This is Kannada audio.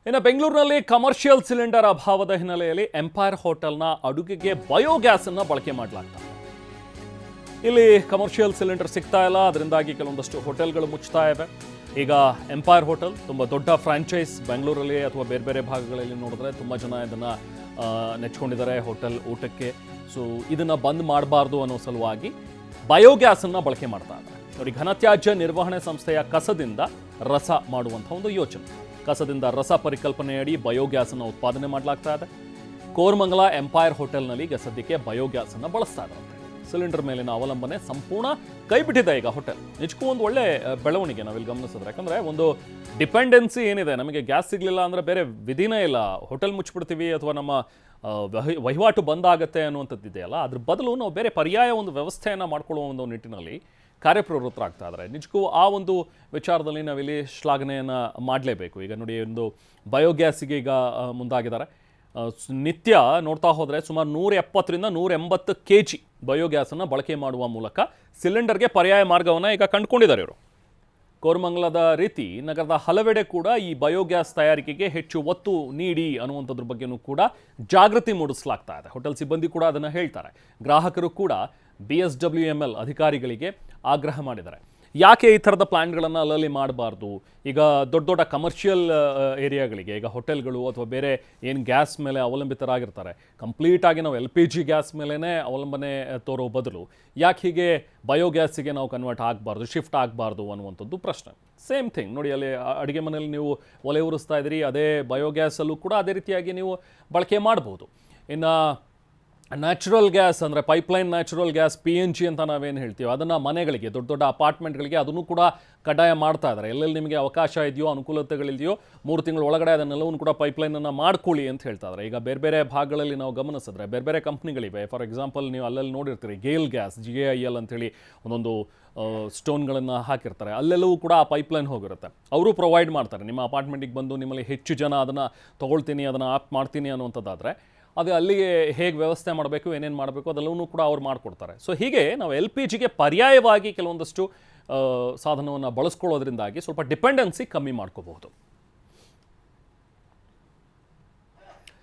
ಇನ್ನು ಬೆಂಗಳೂರಿನಲ್ಲಿ ಕಮರ್ಷಿಯಲ್ ಸಿಲಿಂಡರ್ ಅಭಾವದ ಹಿನ್ನೆಲೆಯಲ್ಲಿ ಎಂಪೈರ್ ಹೋಟೆಲ್ನ ಅಡುಗೆಗೆ ಬಯೋಗ್ಯಾಸ್ ಅನ್ನು ಬಳಕೆ ಮಾಡಲಾಗ್ತದೆ. ಇಲ್ಲಿ ಕಮರ್ಷಿಯಲ್ ಸಿಲಿಂಡರ್ ಸಿಗ್ತಾ ಇಲ್ಲ, ಅದರಿಂದಾಗಿ ಕೆಲವೊಂದಷ್ಟು ಹೋಟೆಲ್ಗಳು ಮುಚ್ತಾ ಇವೆ. ಈಗ ಎಂಪೈರ್ ಹೋಟೆಲ್ ತುಂಬ ದೊಡ್ಡ ಫ್ರಾಂಚೈಸ್ ಬೆಂಗಳೂರಲ್ಲಿ ಅಥವಾ ಬೇರೆ ಬೇರೆ ಭಾಗಗಳಲ್ಲಿ ನೋಡಿದ್ರೆ ತುಂಬ ಜನ ಇದನ್ನು ನೆಚ್ಕೊಂಡಿದ್ದಾರೆ ಹೋಟೆಲ್ ಊಟಕ್ಕೆ. ಸೊ ಇದನ್ನು ಬಂದ್ ಮಾಡಬಾರ್ದು ಅನ್ನೋ ಸಲುವಾಗಿ ಬಯೋಗ್ಯಾಸನ್ನು ಬಳಕೆ ಮಾಡ್ತಾ ಇದ್ದಾರೆ. ನೋಡಿ, ಘನತ್ಯಾಜ್ಯ ನಿರ್ವಹಣೆ ಸಂಸ್ಥೆಯ ಕಸದಿಂದ ರಸ ಮಾಡುವಂಥ ಒಂದು ಯೋಚನೆ. ಕಸದಿಂದ ರಸ ಪರಿಕಲ್ಪನೆಯಡಿ ಬಯೋಗ್ಯಾಸನ್ನು ಉತ್ಪಾದನೆ ಮಾಡಲಾಗ್ತಾ ಇದೆ. ಕೋರಮಂಗಲ ಎಂಪೈರ್ ಹೋಟೆಲ್ನಲ್ಲಿ ಈಗ ಸದ್ಯಕ್ಕೆ ಬಯೋಗ್ಯಾಸನ್ನು ಬಳಸ್ತಾ ಇದ್ದಾರೆ. ಸಿಲಿಂಡರ್ ಮೇಲಿನ ಅವಲಂಬನೆ ಸಂಪೂರ್ಣ ಕೈ ಬಿಟ್ಟಿದೆ ಈಗ ಹೋಟೆಲ್. ನಿಜಕ್ಕೂ ಒಂದು ಒಳ್ಳೆ ಬೆಳವಣಿಗೆ ನಾವಿಲ್ಲಿ ಗಮನಿಸಿದ್ರೆ. ಯಾಕಂದರೆ ಒಂದು ಡಿಪೆಂಡೆನ್ಸಿ ಏನಿದೆ, ನಮಗೆ ಗ್ಯಾಸ್ ಸಿಗಲಿಲ್ಲ ಅಂದರೆ ಬೇರೆ ವಿಧಿನೇ ಇಲ್ಲ, ಹೋಟೆಲ್ ಮುಚ್ಚಿಬಿಡ್ತೀವಿ ಅಥವಾ ನಮ್ಮ ವಹಿವಾಟು ಬಂದಾಗತ್ತೆ ಅನ್ನುವಂಥದ್ದು ಇದೆಯಲ್ಲ, ಅದ್ರ ಬದಲು ನಾವು ಬೇರೆ ಪರ್ಯಾಯ ಒಂದು ವ್ಯವಸ್ಥೆಯನ್ನು ಮಾಡ್ಕೊಳ್ಳುವ ಒಂದು ನಿಟ್ಟಿನಲ್ಲಿ ಕಾರ್ಯಪ್ರವೃತ್ತರಾಗ್ತಾ ಇದ್ದಾರೆ. ನಿಜಕ್ಕೂ ಆ ಒಂದು ವಿಚಾರದಲ್ಲಿ ನಾವಿಲ್ಲಿ ಶ್ಲಾಘನೆಯನ್ನು ಮಾಡಲೇಬೇಕು. ಈಗ ನೋಡಿ, ಒಂದು ಬಯೋಗ್ಯಾಸಿಗೆ ಈಗ ಮುಂದಾಗಿದ್ದಾರೆ. ನಿತ್ಯ ನೋಡ್ತಾ ಹೋದರೆ ಸುಮಾರು 170ರಿಂದ 180 kg ಬಯೋಗ್ಯಾಸನ್ನು ಬಳಕೆ ಮಾಡುವ ಮೂಲಕ ಸಿಲಿಂಡರ್ಗೆ ಪರ್ಯಾಯ ಮಾರ್ಗವನ್ನು ಈಗ ಕಂಡುಕೊಂಡಿದ್ದಾರೆ ಇವರು. ಕೋರಮಂಗಲದ ರೀತಿ ನಗರದ ಹಲವೆಡೆ ಕೂಡ ಈ ಬಯೋಗ್ಯಾಸ್ ತಯಾರಿಕೆಗೆ ಹೆಚ್ಚು ಒತ್ತು ನೀಡಿ ಅನ್ನುವಂಥದ್ರ ಬಗ್ಗೆನೂ ಕೂಡ ಜಾಗೃತಿ ಮೂಡಿಸಲಾಗ್ತಾ ಇದೆ. ಹೋಟೆಲ್ ಸಿಬ್ಬಂದಿ ಕೂಡ ಅದನ್ನು ಹೇಳ್ತಾರೆ. ಗ್ರಾಹಕರು ಕೂಡ BSWML ಅಧಿಕಾರಿಗಳಿಗೆ ಆಗ್ರಹ ಮಾಡಿದ್ದಾರೆ. ಯಾಕೆ ಈ ಥರದ ಪ್ಲ್ಯಾನ್ಗಳನ್ನು ಅಲ್ಲಲ್ಲಿ ಮಾಡಬಾರ್ದು? ಈಗ ದೊಡ್ಡ ದೊಡ್ಡ ಕಮರ್ಷಿಯಲ್ ಏರಿಯಾಗಳಿಗೆ, ಈಗ ಹೋಟೆಲ್ಗಳು ಅಥವಾ ಬೇರೆ ಏನು ಗ್ಯಾಸ್ ಮೇಲೆ ಅವಲಂಬಿತರಾಗಿರ್ತಾರೆ, ಕಂಪ್ಲೀಟಾಗಿ ನಾವು LPG ಗ್ಯಾಸ್ ಮೇಲೇ ಅವಲಂಬನೆ ತೋರೋ ಬದಲು ಯಾಕೆ ಹೀಗೆ ಬಯೋಗ್ಯಾಸಿಗೆ ನಾವು ಕನ್ವರ್ಟ್ ಆಗಬಾರ್ದು, ಶಿಫ್ಟ್ ಆಗಬಾರ್ದು ಅನ್ನುವಂಥದ್ದು ಪ್ರಶ್ನೆ. ಸೇಮ್ ಥಿಂಗ್ ನೋಡಿ, ಅಲ್ಲಿ ಅಡುಗೆ ಮನೆಯಲ್ಲಿ ನೀವು ಒಲೆ ಉರಿಸ್ತಾ ಇದ್ದೀರಿ, ಅದೇ ಬಯೋಗ್ಯಾಸಲ್ಲೂ ಕೂಡ ಅದೇ ರೀತಿಯಾಗಿ ನೀವು ಬಳಕೆ ಮಾಡ್ಬೋದು. ಇನ್ನು ನ್ಯಾಚುರಲ್ ಗ್ಯಾಸ್ ಅಂದರೆ ಪೈಪ್ಲೈನ್ ನ್ಯಾಚುರಲ್ ಗ್ಯಾಸ್ PNG ಅಂತ ನಾವೇನು ಹೇಳ್ತೀವಿ, ಅದನ್ನು ಮನೆಗಳಿಗೆ, ದೊಡ್ಡ ದೊಡ್ಡ ಅಪಾರ್ಟ್ಮೆಂಟ್ಗಳಿಗೆ ಅದನ್ನು ಕೂಡ ಕಡ್ಡಾಯ ಮಾಡ್ತಾ ಇದ್ದಾರೆ. ಎಲ್ಲೆಲ್ಲಿ ನಿಮಗೆ ಅವಕಾಶ ಇದೆಯೋ, ಅನುಕೂಲತೆಗಳಿದೆಯೋ, 3 ತಿಂಗಳ ಒಳಗಡೆ ಅದನ್ನೆಲ್ಲವೂ ಕೂಡ ಪೈಪ್ಲೈನನ್ನು ಮಾಡ್ಕೊಳ್ಳಿ ಅಂತ ಹೇಳ್ತಾ ಇದ್ದಾರೆ. ಈಗ ಬೇರೆ ಬೇರೆ ಭಾಗಗಳಲ್ಲಿ ನಾವು ಗಮನಿಸಿದ್ರೆ ಬೇರೆ ಬೇರೆ ಕಂಪ್ನಿಗಳಿವೆ. ಫಾರ್ ಎಕ್ಸಾಂಪಲ್, ನೀವು ಅಲ್ಲೆಲ್ಲಿ ನೋಡಿರ್ತೀರಿ ಗೇಲ್ ಗ್ಯಾಸ್, GAIL ಅಂತೇಳಿ ಒಂದೊಂದು ಸ್ಟೋನ್ಗಳನ್ನು ಹಾಕಿರ್ತಾರೆ. ಅಲ್ಲೆಲ್ಲವೂ ಕೂಡ ಆ ಪೈಪ್ಲೈನ್ ಹೋಗಿರುತ್ತೆ. ಅವರು ಪ್ರೊವೈಡ್ ಮಾಡ್ತಾರೆ. ನಿಮ್ಮ ಅಪಾರ್ಟ್ಮೆಂಟಿಗೆ ಬಂದು ನಿಮ್ಮಲ್ಲಿ ಹೆಚ್ಚು ಜನ ಅದನ್ನು ತೊಗೊಳ್ತೀನಿ, ಅದನ್ನು ಆಪ್ ಮಾಡ್ತೀನಿ ಅನ್ನುವಂಥದ್ದಾದರೆ ಅದು ಅಲ್ಲಿಗೆ ಹೇಗೆ ವ್ಯವಸ್ಥೆ ಮಾಡಬೇಕು, ಏನೇನು ಮಾಡಬೇಕು ಅದೆಲ್ಲವೂ ಕೂಡ ಅವ್ರು ಮಾಡಿಕೊಡ್ತಾರೆ. ಸೊ ಹೀಗೆ ನಾವು LPGಗೆ ಪರ್ಯಾಯವಾಗಿ ಕೆಲವೊಂದಷ್ಟು ಸಾಧನವನ್ನು ಬಳಸ್ಕೊಳ್ಳೋದ್ರಿಂದಾಗಿ ಸ್ವಲ್ಪ ಡಿಪೆಂಡೆನ್ಸಿ ಕಮ್ಮಿ ಮಾಡ್ಕೋಬಹುದು.